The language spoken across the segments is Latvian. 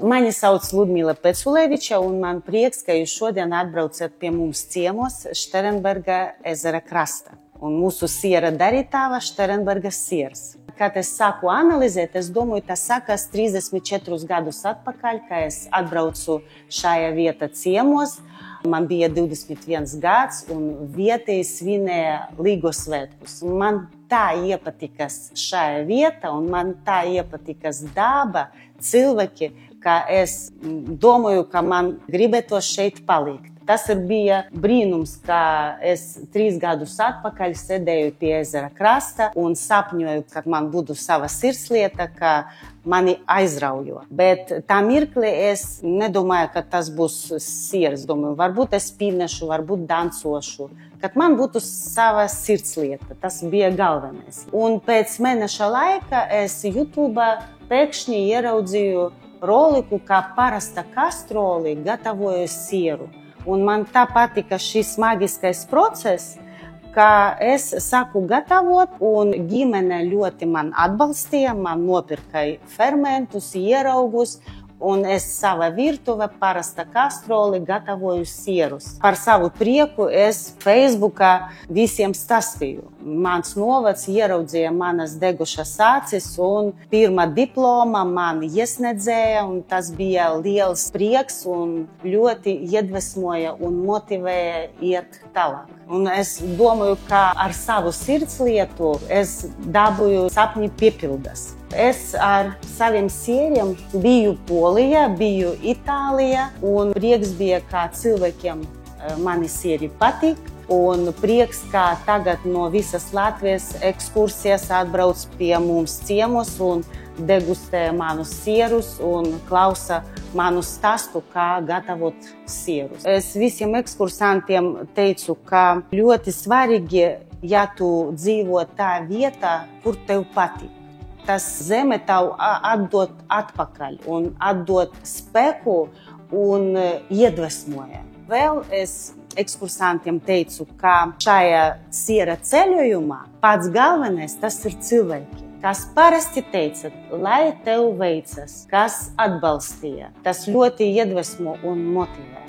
Mani sauc Ludmila Peculeviča, un man prieks, ka jūs šodien atbraucat pie mums ciemos Šternberga ezera krasta. Un mūsu siera darītāva Šternberga siers. Kad es sāku analizēt, es domāju, tas sākās 34 gadus atpakaļ, kad es atbraucu šajā vietā ciemos. Man bija 21 gads, un vietēji svinēja Līgo svētkus. Man tā iepatikās šajā vietā, un man tā iepatikās daba, cilvēki, ka es domāju, ka man gribētos šeit palikt. Tas bija brīnums, ka es 3 gadus atpakaļ sēdēju pie ezera krasta un sapņoju, ka man būtu sava sirdslieta, ka mani aizraujo. Bet tā mirkli es nedomāju, ka tas būs siers. Domāju, varbūt es spīnešu, varbūt dancošu. Kad man būtu sava sirdslieta, tas bija galvenais. Un pēc mēneša laika es YouTube pēkšņi ieraudzīju roliku, kā parasta kastroli gatavoju sieru. Un man tā patika šis magiskais process, ka es sāku gatavot, un ģimene ļoti man atbalstīja, man nopirka fermentus, ieraugus, un es savā virtuvē parasta kastroli gatavoju sierus. Par savu prieku es Facebookā visiem stāstīju. Mans novads ieraudzīja manas degušas acis, un pirmā diploma man iesniedzēja, un tas bija liels prieks un ļoti iedvesmoja un motivēja iet tālāk. Un es domāju, ka ar savu sirdslietu es dabūju sapņi piepildas. Es ar saviem sieriem biju Polijā, biju Itālijā, un prieks bija, kā cilvēkiem mani sieri patīk. Un prieks, ka tagad no visas Latvijas ekskursijas atbrauc pie mums ciemos un degustē manus sierus un klausa manu stāstu, kā gatavot sierus. Es visiem ekskursantiem teicu, ka ļoti svarīgi, ja tu dzīvo tā vietā, kur tev patīk. Tas zeme tev atdod atpakaļ un atdod spēku un iedvesmoja. Vēl es ekskursantiem teicu, ka šajā siera ceļojumā pats galvenais tas ir cilvēki, kas parasti teica, lai tev veicas, kas atbalstīja. Tas ļoti iedvesmo un motivē.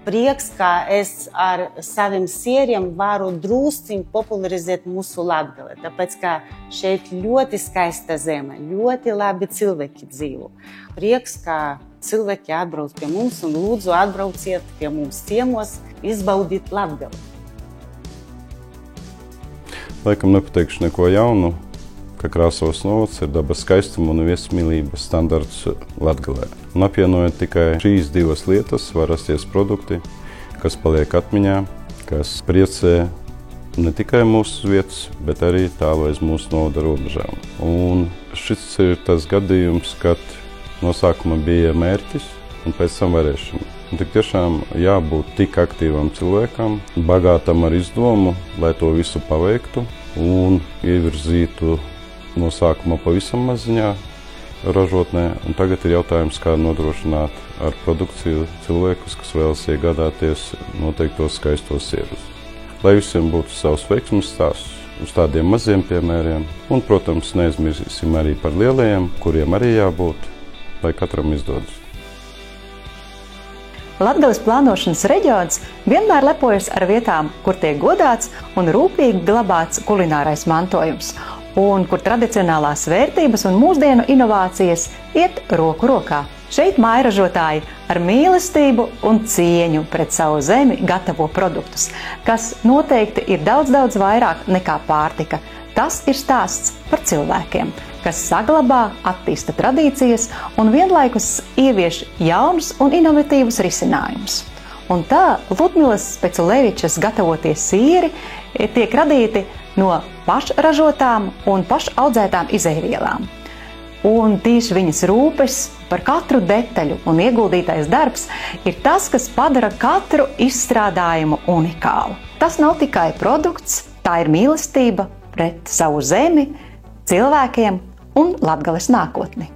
Prieks, ka es ar saviem sieriem varu drusciņ popularizēt mūsu Latgali, tāpēc, ka šeit ļoti skaista zeme, ļoti labi cilvēki dzīvo. Prieks, ka cilvēki atbrauc pie mums un lūdzu atbrauciet pie mums ciemos, izbaudīt Latgali. Laikam nepateikšu neko jaunu, ka Krāslavas novads ir dabas skaistuma un viesmīlības standarts Latgalē. Un apvienojot tikai šīs divas lietas, var rasties produkti, kas paliek atmiņā, kas priecē ne tikai mūsu vietas, bet arī tālu aiz mūsu novada robežām. Un šis ir tas gadījums, kad no sākuma bija mērķis un pēc tam varēšana. Un tik tiešām jābūt tik aktīvam cilvēkam, bagātam ar izdomu, lai to visu paveiktu un ievirzītu no sākuma pavisam maziņā ražotnē. Un tagad ir jautājums, kā nodrošināt ar produkciju cilvēkus, kas vēlas iegādāties noteiktos skaistos sierus. Lai visiem būtu savs veiksmes stāsts uz tādiem maziem piemēriem. Un, protams, neaizmirsīsim arī par lielajiem, kuriem arī jābūt, lai katram izdodas. Latgales plānošanas reģions vienmēr lepojas ar vietām, kur tiek godāts un rūpīgi glabāts kulinārais mantojums, un kur tradicionālās vērtības un mūsdienu inovācijas iet roku rokā. Šeit mājražotāji ar mīlestību un cieņu pret savu zemi gatavo produktus, kas noteikti ir daudz vairāk nekā pārtika. Tas ir stāsts par cilvēkiem, kas saglabā, attīsta tradīcijas un vienlaikus ievieš jaunus un inovatīvus risinājumus. Un tā Ludmilas Peculevičas gatavotie sieri tiek radīti no pašražotām un pašaudzētām izejvielām. Un tieši viņas rūpes par katru detaļu un ieguldītais darbs ir tas, kas padara katru izstrādājumu unikālu. Tas nav tikai produkts, tā ir mīlestība pret savu zemi, cilvēkiem un Latgales nākotni.